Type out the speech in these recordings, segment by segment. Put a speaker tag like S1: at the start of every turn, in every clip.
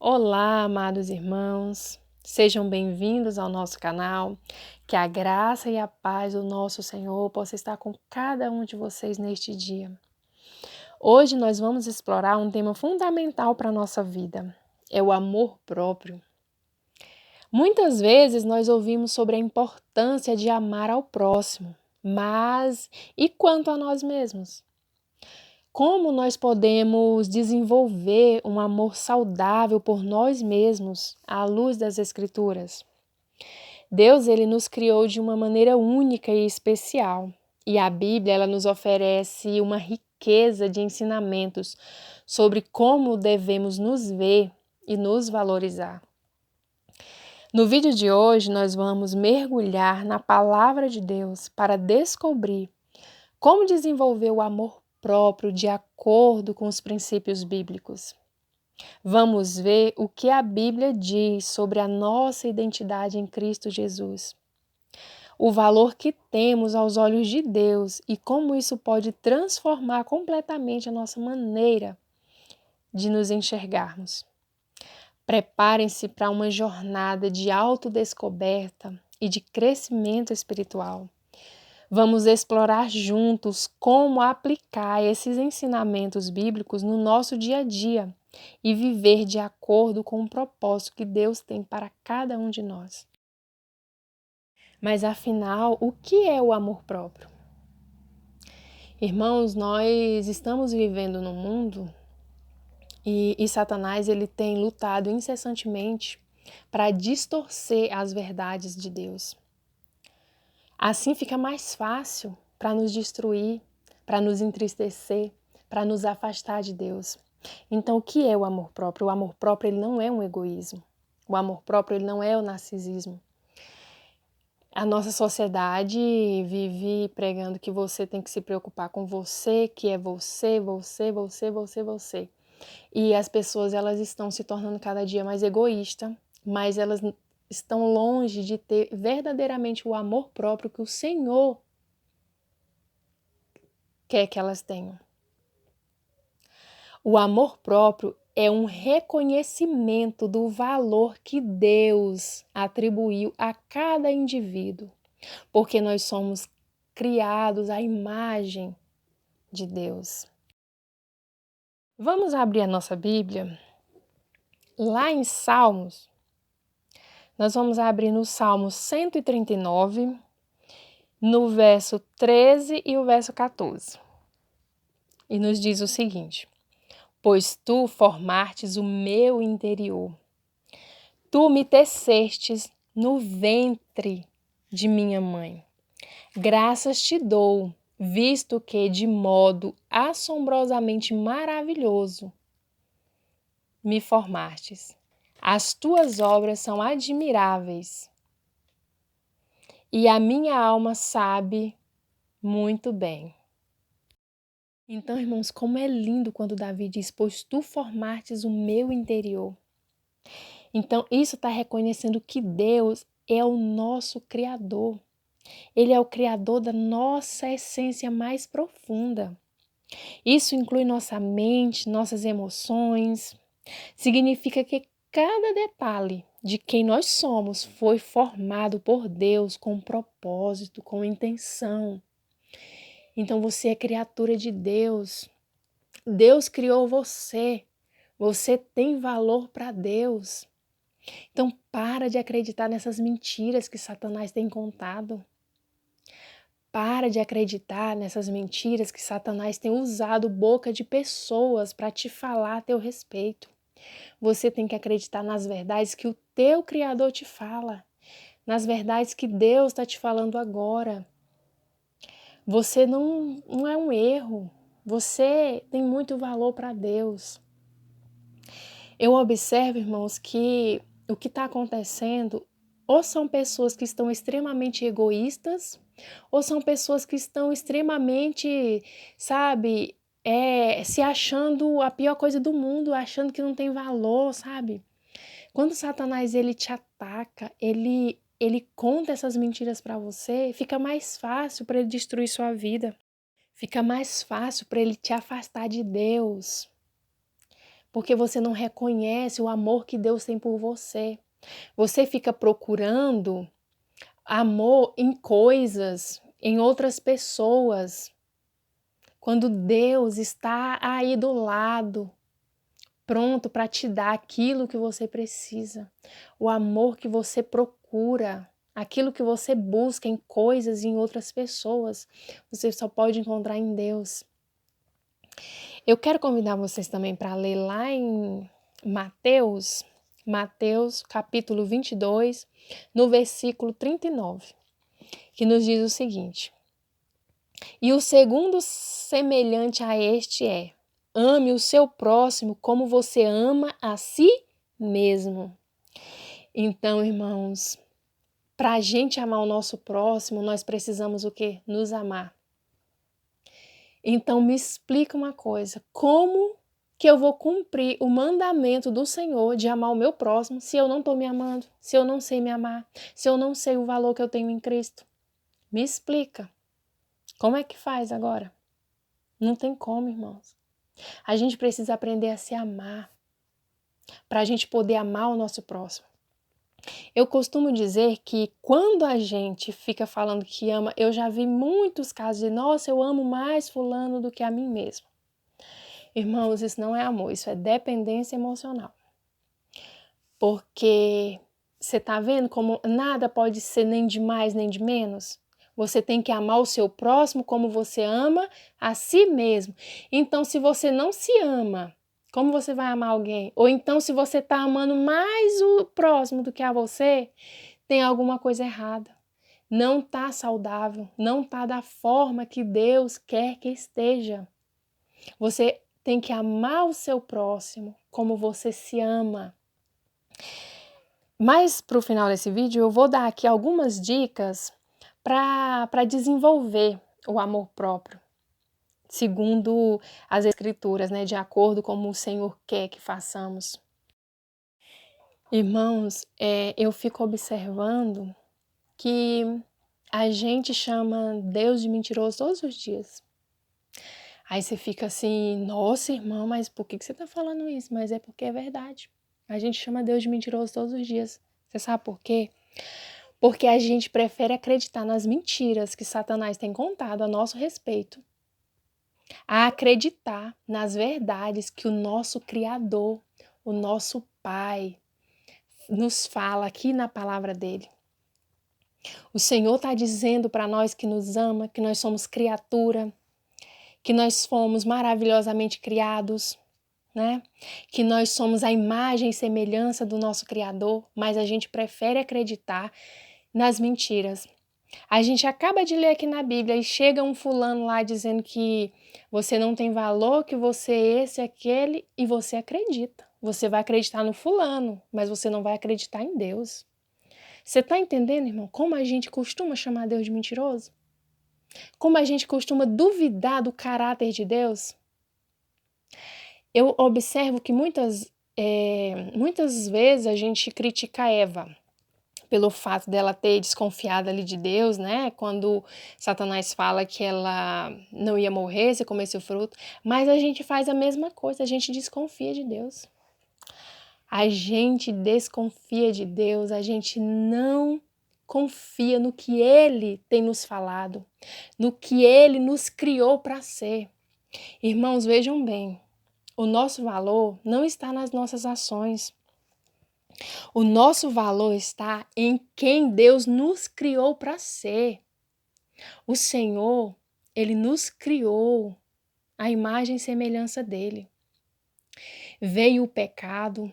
S1: Olá, amados irmãos, sejam bem-vindos ao nosso canal. Que a graça e a paz do nosso Senhor possa estar com cada um de vocês neste dia. Hoje nós vamos explorar um tema fundamental para a nossa vida, é o amor próprio. Muitas vezes nós ouvimos sobre a importância de amar ao próximo, mas e quanto a nós mesmos? Como nós podemos desenvolver um amor saudável por nós mesmos à luz das Escrituras? Deus, ele nos criou de uma maneira única e especial. E a Bíblia, ela nos oferece uma riqueza de ensinamentos sobre como devemos nos ver e nos valorizar. No vídeo de hoje, nós vamos mergulhar na Palavra de Deus para descobrir como desenvolver o amor próprio de acordo com os princípios bíblicos. Vamos ver o que a Bíblia diz sobre a nossa identidade em Cristo Jesus, o valor que temos aos olhos de Deus e como isso pode transformar completamente a nossa maneira de nos enxergarmos. Preparem-se para uma jornada de autodescoberta e de crescimento espiritual. Vamos explorar juntos como aplicar esses ensinamentos bíblicos no nosso dia a dia e viver de acordo com o propósito que Deus tem para cada um de nós. Mas afinal, o que é o amor próprio? Irmãos, nós estamos vivendo num mundo e Satanás ele tem lutado incessantemente para distorcer as verdades de Deus. Assim fica mais fácil para nos destruir, para nos entristecer, para nos afastar de Deus. Então, o que é o amor próprio? O amor próprio ele não é um egoísmo. O amor próprio ele não é o narcisismo. A nossa sociedade vive pregando que você tem que se preocupar com você, que é você. E as pessoas elas estão se tornando cada dia mais egoístas, mas elas estão longe de ter verdadeiramente o amor próprio que o Senhor quer que elas tenham. O amor próprio é um reconhecimento do valor que Deus atribuiu a cada indivíduo, porque nós somos criados à imagem de Deus. Vamos abrir a nossa Bíblia lá em Salmos. Nós vamos abrir no Salmo 139, no verso 13 e o verso 14. E nos diz o seguinte: Pois tu formastes o meu interior, tu me tecestes no ventre de minha mãe. Graças te dou, visto que de modo assombrosamente maravilhoso me formastes. As tuas obras são admiráveis e a minha alma sabe muito bem. Então, irmãos, como é lindo quando Davi diz, pois tu formastes o meu interior. Então, isso está reconhecendo que Deus é o nosso Criador. Ele é o Criador da nossa essência mais profunda. Isso inclui nossa mente, nossas emoções. Significa que cada detalhe de quem nós somos foi formado por Deus com propósito, com intenção. Então você é criatura de Deus. Deus criou você. Você tem valor para Deus. Então para de acreditar nessas mentiras que Satanás tem contado. Para de acreditar nessas mentiras que Satanás tem usado boca de pessoas para te falar a teu respeito. Você tem que acreditar nas verdades que o teu Criador te fala, nas verdades que Deus está te falando agora. Você não é um erro, você tem muito valor para Deus. Eu observo, irmãos, que o que está acontecendo ou são pessoas que estão extremamente egoístas, ou são pessoas que estão extremamente, sabe, se achando a pior coisa do mundo, achando que não tem valor, sabe? Quando Satanás ele te ataca, ele conta essas mentiras para você, fica mais fácil para ele destruir sua vida. Fica mais fácil para ele te afastar de Deus. porque você não reconhece o amor que Deus tem por você. Você fica procurando amor em coisas, em outras pessoas, quando Deus está aí do lado, pronto para te dar aquilo que você precisa, o amor que você procura, aquilo que você busca em coisas e em outras pessoas, você só pode encontrar em Deus. Eu quero convidar vocês também para ler lá em Mateus capítulo 22, no versículo 39, que nos diz o seguinte: E o segundo semelhante a este é: ame o seu próximo como você ama a si mesmo. Então, irmãos, para a gente amar o nosso próximo, nós precisamos o quê? Nos amar. Então, me explica uma coisa: como que eu vou cumprir o mandamento do Senhor de amar o meu próximo se eu não estou me amando, se eu não sei me amar, se eu não sei o valor que eu tenho em Cristo? Me explica. Como é que faz agora? Não tem como, irmãos. A gente precisa aprender a se amar para a gente poder amar o nosso próximo. Eu costumo dizer que quando a gente fica falando que ama, eu já vi muitos casos de, nossa, eu amo mais fulano do que a mim mesmo. Irmãos, isso não é amor, isso é dependência emocional. Porque você tá vendo como nada pode ser nem de mais nem de menos? Você tem que amar o seu próximo como você ama a si mesmo. Então, se você não se ama, como você vai amar alguém? Ou então, se você está amando mais o próximo do que a você, tem alguma coisa errada. Não está saudável, não está da forma que Deus quer que esteja. Você tem que amar o seu próximo como você se ama. Mas para o final desse vídeo eu vou dar aqui algumas dicas para desenvolver o amor próprio, segundo as Escrituras, né, de acordo com como o Senhor quer que façamos. Irmãos, eu fico observando que a gente chama Deus de mentiroso todos os dias. Aí você fica assim, nossa, irmão, mas por que você está falando isso? Mas é porque é verdade. A gente chama Deus de mentiroso todos os dias. Você sabe por quê? Porque a gente prefere acreditar nas mentiras que Satanás tem contado a nosso respeito, a acreditar nas verdades que o nosso Criador, o nosso Pai, nos fala aqui na palavra dele. O Senhor está dizendo para nós que nos ama, que nós somos criatura, que nós fomos maravilhosamente criados, né? Que nós somos a imagem e semelhança do nosso Criador, mas a gente prefere acreditar nas mentiras. A gente acaba de ler aqui na Bíblia e chega um fulano lá dizendo que você não tem valor, que você é esse, aquele, e você acredita. Você vai acreditar no fulano, mas você não vai acreditar em Deus. Você está entendendo, irmão, como a gente costuma chamar Deus de mentiroso? Como a gente costuma duvidar do caráter de Deus? Eu observo que muitas vezes a gente critica Eva pelo fato dela ter desconfiado ali de Deus, né? Quando Satanás fala que ela não ia morrer se comesse o fruto. Mas a gente faz a mesma coisa, a gente desconfia de Deus. A gente desconfia de Deus, a gente não confia no que Ele tem nos falado, no que Ele nos criou para ser. Irmãos, vejam bem, o nosso valor não está nas nossas ações. O nosso valor está em quem Deus nos criou para ser. O Senhor, Ele nos criou à imagem e semelhança dEle. Veio o pecado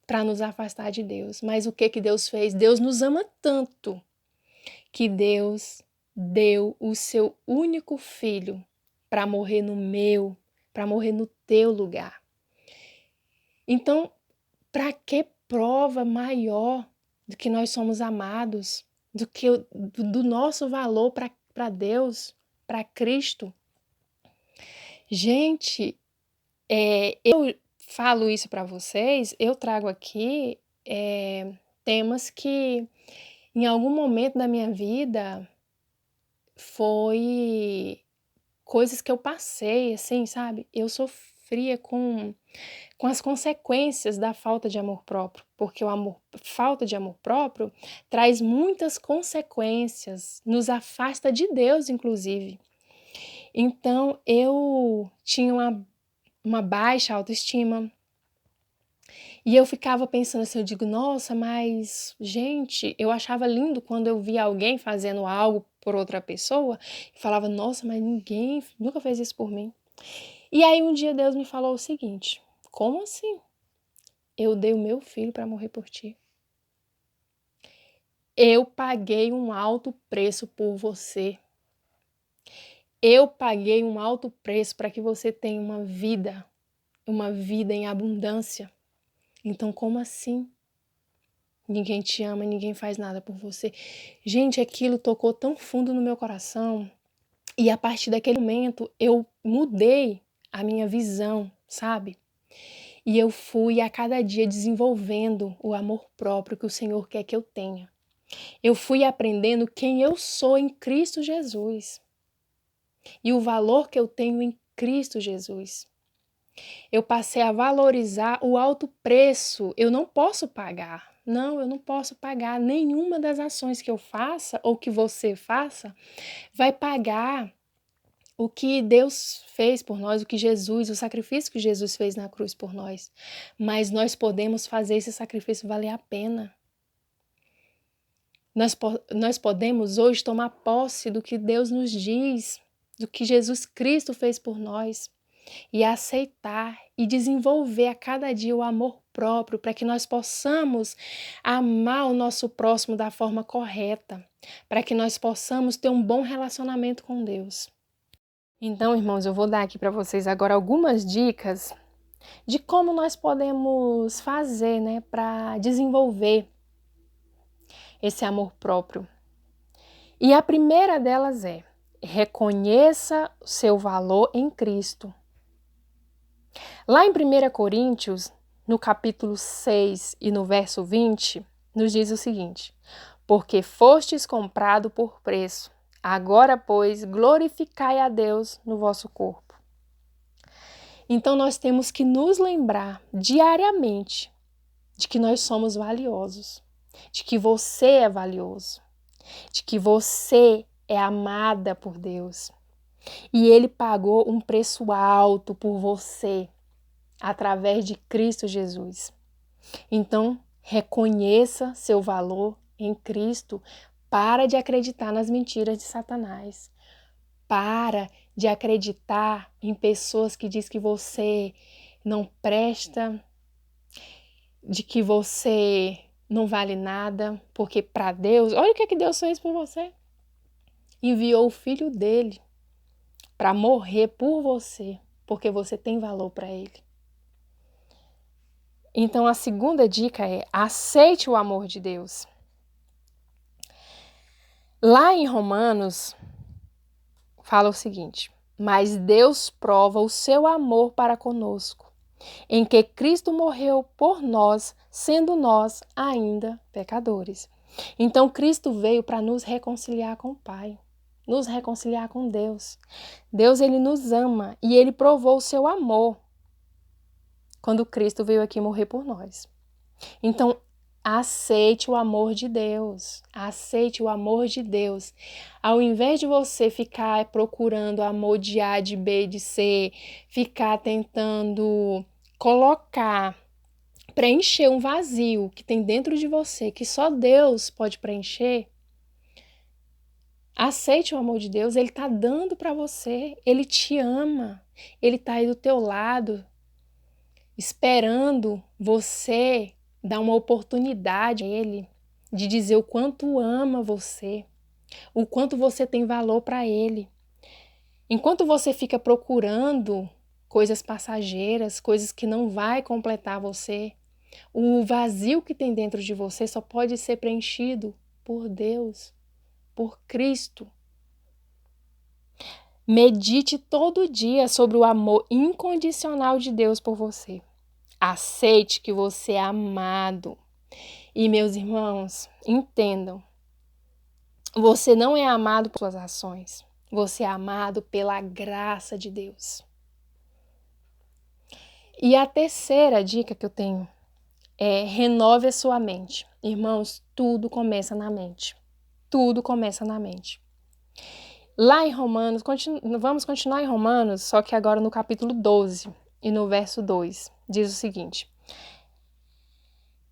S1: para nos afastar de Deus. Mas o que Deus fez? Deus nos ama tanto que Deus deu o seu único filho para morrer no meu, para morrer no teu lugar. Então, para que prova maior do que nós somos amados, do nosso valor para Deus, para Cristo? Gente, eu falo isso para vocês, eu trago aqui temas que em algum momento da minha vida foi coisas que eu passei, assim, sabe? Eu sofria com com as consequências da falta de amor próprio, porque falta de amor próprio traz muitas consequências, nos afasta de Deus, inclusive. Então, eu tinha uma baixa autoestima, e eu ficava pensando assim, eu digo, nossa, mas, gente, eu achava lindo quando eu via alguém fazendo algo por outra pessoa, e falava, nossa, mas ninguém nunca fez isso por mim. E aí um dia Deus me falou o seguinte, como assim? Eu dei o meu filho para morrer por ti. Eu paguei um alto preço por você. Eu paguei um alto preço para que você tenha uma vida em abundância. Então, como assim? Ninguém te ama, ninguém faz nada por você. Gente, aquilo tocou tão fundo no meu coração. E a partir daquele momento, eu mudei a minha visão, sabe? E eu fui a cada dia desenvolvendo o amor próprio que o Senhor quer que eu tenha. Eu fui aprendendo quem eu sou em Cristo Jesus e o valor que eu tenho em Cristo Jesus. Eu passei a valorizar o alto preço. Eu não posso pagar. Não, eu não posso pagar. Nenhuma das ações que eu faça ou que você faça vai pagar o que Deus fez por nós, o sacrifício que Jesus fez na cruz por nós. Mas nós podemos fazer esse sacrifício valer a pena. Nós podemos hoje tomar posse do que Deus nos diz, do que Jesus Cristo fez por nós, e aceitar e desenvolver a cada dia o amor próprio para que nós possamos amar o nosso próximo da forma correta, para que nós possamos ter um bom relacionamento com Deus. Então, irmãos, eu vou dar aqui para vocês agora algumas dicas de como nós podemos fazer, né, para desenvolver esse amor próprio. E a primeira delas é: reconheça o seu valor em Cristo. Lá em 1 Coríntios, no capítulo 6 e no verso 20, nos diz o seguinte: porque fostes comprado por preço, agora, pois, glorificai a Deus no vosso corpo. Então nós temos que nos lembrar diariamente de que nós somos valiosos, de que você é valioso, de que você é amada por Deus. E Ele pagou um preço alto por você, através de Cristo Jesus. Então, reconheça seu valor em Cristo. Para de acreditar nas mentiras de Satanás. Para de acreditar em pessoas que dizem que você não presta, de que você não vale nada, porque para Deus, olha o que Deus fez por você. Enviou o filho dele para morrer por você, porque você tem valor para ele. Então a segunda dica é: aceite o amor de Deus. Lá em Romanos fala o seguinte: mas Deus prova o seu amor para conosco, em que Cristo morreu por nós, sendo nós ainda pecadores. Então Cristo veio para nos reconciliar com o Pai, nos reconciliar com Deus. Deus, ele nos ama e ele provou o seu amor quando Cristo veio aqui morrer por nós. Então, aceite o amor de Deus. Aceite o amor de Deus. Ao invés de você ficar procurando amor de A, de B, de C, ficar tentando preencher um vazio que tem dentro de você, que só Deus pode preencher, aceite o amor de Deus. Ele está dando para você. Ele te ama. Ele está aí do teu lado, esperando você dar uma oportunidade a ele de dizer o quanto ama você, o quanto você tem valor para ele. Enquanto você fica procurando coisas passageiras, coisas que não vai completar você, o vazio que tem dentro de você só pode ser preenchido por Deus, por Cristo. Medite todo dia sobre o amor incondicional de Deus por você. Aceite que você é amado. E, meus irmãos, entendam, você não é amado por suas ações, você é amado pela graça de Deus. E a terceira dica que eu tenho é: renove a sua mente. Irmãos, tudo começa na mente. Tudo começa na mente. Lá em Romanos, vamos continuar em Romanos, só que agora no capítulo 12 e no verso 2, diz o seguinte: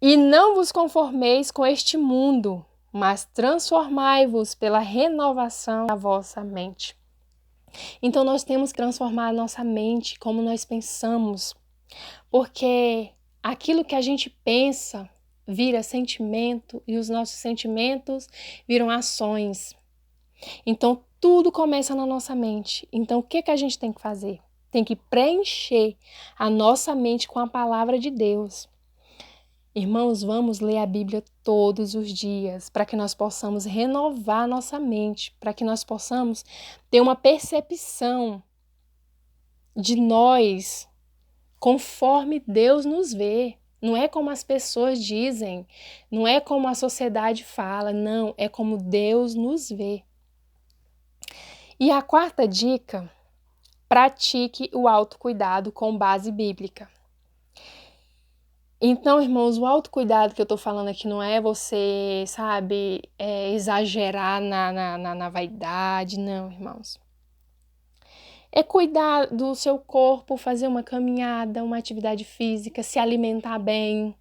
S1: E não vos conformeis com este mundo, mas transformai-vos pela renovação da vossa mente. Então nós temos que transformar a nossa mente, como nós pensamos, porque aquilo que a gente pensa vira sentimento e os nossos sentimentos viram ações. Então tudo começa na nossa mente. Então o que a gente tem que fazer? Tem que preencher a nossa mente com a palavra de Deus. Irmãos, vamos ler a Bíblia todos os dias para que nós possamos renovar nossa mente, para que nós possamos ter uma percepção de nós conforme Deus nos vê. Não é como as pessoas dizem, não é como a sociedade fala, não, é como Deus nos vê. E a quarta dica: pratique o autocuidado com base bíblica. Então, irmãos, o autocuidado que eu estou falando aqui não é você, sabe, exagerar na vaidade, não, irmãos. É cuidar do seu corpo, fazer uma caminhada, uma atividade física, se alimentar bem,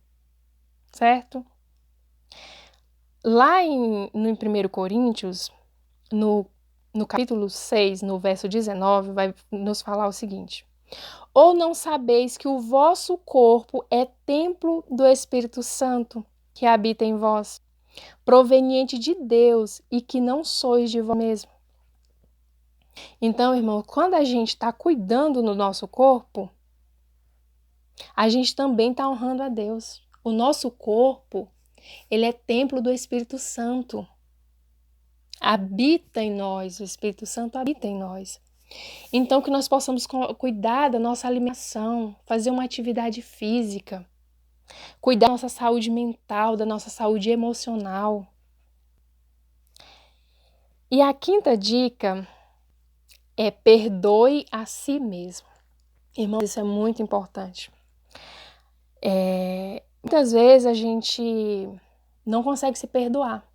S1: certo? Lá no 1 Coríntios, no capítulo 6, no verso 19, vai nos falar o seguinte: Ou não sabeis que o vosso corpo é templo do Espírito Santo, que habita em vós, proveniente de Deus, e que não sois de vós mesmo? Então, irmão, quando a gente está cuidando do nosso corpo, a gente também está honrando a Deus. O nosso corpo, ele é templo do Espírito Santo. Habita em nós, o Espírito Santo habita em nós. Então, que nós possamos cuidar da nossa alimentação, fazer uma atividade física, cuidar da nossa saúde mental, da nossa saúde emocional. E a quinta dica é: perdoe a si mesmo. Irmãos, isso é muito importante. Muitas vezes a gente não consegue se perdoar.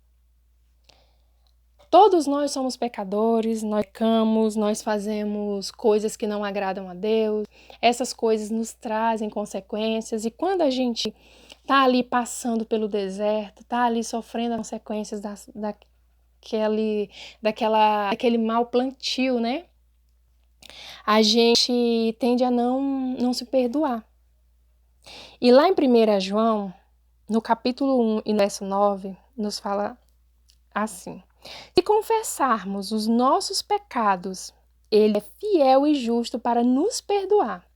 S1: Todos nós somos pecadores, nós pecamos, nós fazemos coisas que não agradam a Deus, essas coisas nos trazem consequências, e quando a gente está ali passando pelo deserto, está ali sofrendo as consequências daquele mau plantio, né? A gente tende a não se perdoar. E lá em 1 João, no capítulo 1 e no verso 9, nos fala assim: Se confessarmos os nossos pecados, Ele é fiel e justo para nos perdoar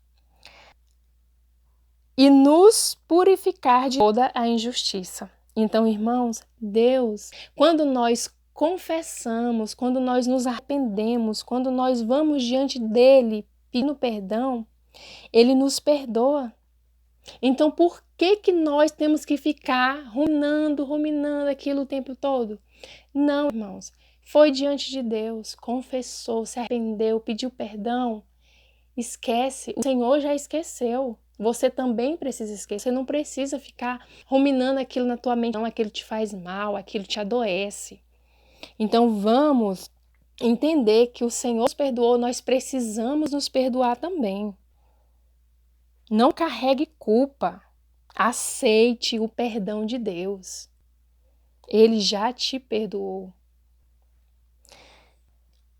S1: e nos purificar de toda a injustiça. Então, irmãos, Deus, quando nós confessamos, quando nós nos arrependemos, quando nós vamos diante dele pedindo perdão, Ele nos perdoa. Então, por que nós temos que ficar ruminando aquilo o tempo todo? Não, irmãos. Foi diante de Deus, confessou, se arrependeu, pediu perdão. Esquece, o Senhor já esqueceu. Você também precisa esquecer. Você não precisa ficar ruminando aquilo na tua mente, não. Aquilo te faz mal, aquilo te adoece. Então vamos entender que o Senhor nos perdoou, nós precisamos nos perdoar também. Não carregue culpa. Aceite o perdão de Deus. Ele já te perdoou.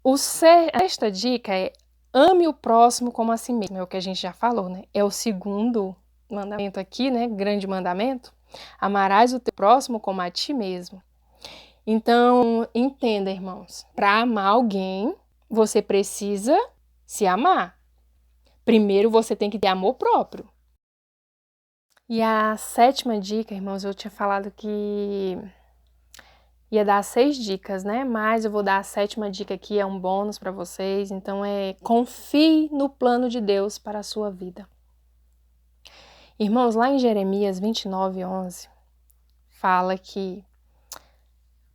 S1: A sexta dica é: ame o próximo como a si mesmo. É o que a gente já falou, né? É o segundo mandamento aqui, né? Grande mandamento. Amarás o teu próximo como a ti mesmo. Então, entenda, irmãos. Para amar alguém, você precisa se amar. Primeiro, você tem que ter amor próprio. E a sétima dica, irmãos, eu tinha falado que ia dar 6 dicas, né? Mas eu vou dar a sétima dica aqui, é um bônus para vocês. Então confie no plano de Deus para a sua vida. Irmãos, lá em Jeremias 29:11, fala que: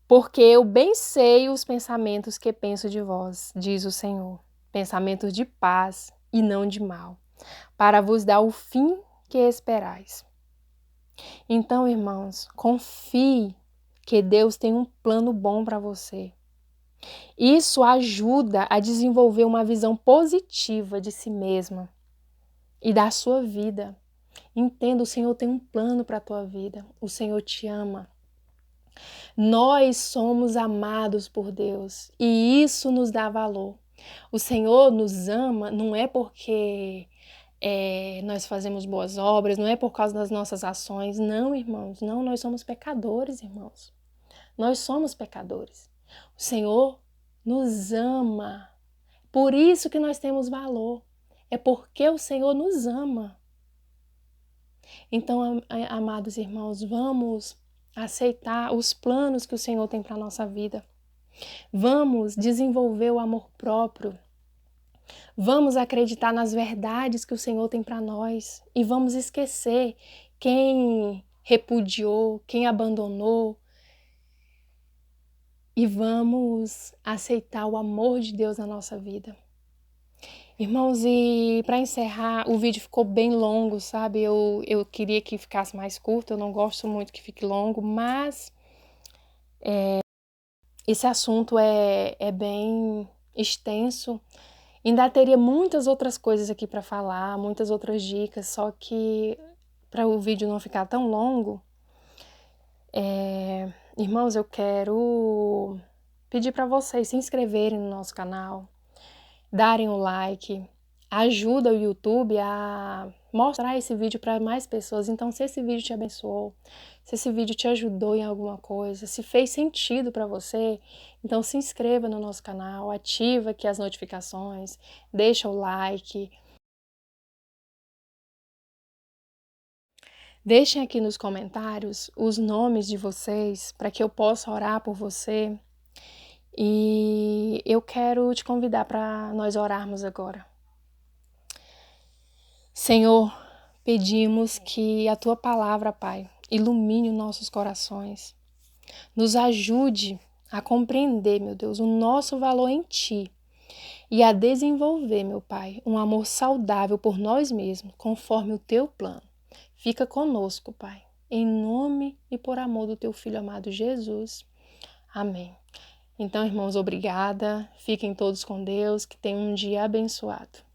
S1: Porque eu bem sei os pensamentos que penso de vós, diz o Senhor, pensamentos de paz e não de mal, para vos dar o fim que esperais. Então, irmãos, confie que Deus tem um plano bom para você. Isso ajuda a desenvolver uma visão positiva de si mesma e da sua vida. Entenda, o Senhor tem um plano para a tua vida. O Senhor te ama. Nós somos amados por Deus e isso nos dá valor. O Senhor nos ama não é porque nós fazemos boas obras, não é por causa das nossas ações. Não, irmãos, não, nós somos pecadores, irmãos. Nós somos pecadores. O Senhor nos ama. Por isso que nós temos valor. É porque o Senhor nos ama. Então, amados irmãos, vamos aceitar os planos que o Senhor tem para a nossa vida. Vamos desenvolver o amor próprio. Vamos acreditar nas verdades que o Senhor tem para nós. E vamos esquecer quem repudiou, quem abandonou. E vamos aceitar o amor de Deus na nossa vida. Irmãos, e para encerrar, o vídeo ficou bem longo, sabe? Eu queria que ficasse mais curto, eu não gosto muito que fique longo, mas esse assunto é bem extenso. Ainda teria muitas outras coisas aqui para falar, muitas outras dicas, só que para o vídeo não ficar tão longo, irmãos, eu quero pedir para vocês se inscreverem no nosso canal, darem o like, ajuda o YouTube a mostrar esse vídeo para mais pessoas. Então, se esse vídeo te abençoou, se esse vídeo te ajudou em alguma coisa, se fez sentido para você, então se inscreva no nosso canal, ativa aqui as notificações, deixa o like. Deixem aqui nos comentários os nomes de vocês para que eu possa orar por você. E eu quero te convidar para nós orarmos agora. Senhor, pedimos que a Tua palavra, Pai, ilumine os nossos corações. Nos ajude a compreender, meu Deus, o nosso valor em Ti e a desenvolver, meu Pai, um amor saudável por nós mesmos, conforme o Teu plano. Fica conosco, Pai, em nome e por amor do Teu Filho amado Jesus. Amém. Então, irmãos, obrigada. Fiquem todos com Deus, que tenham um dia abençoado.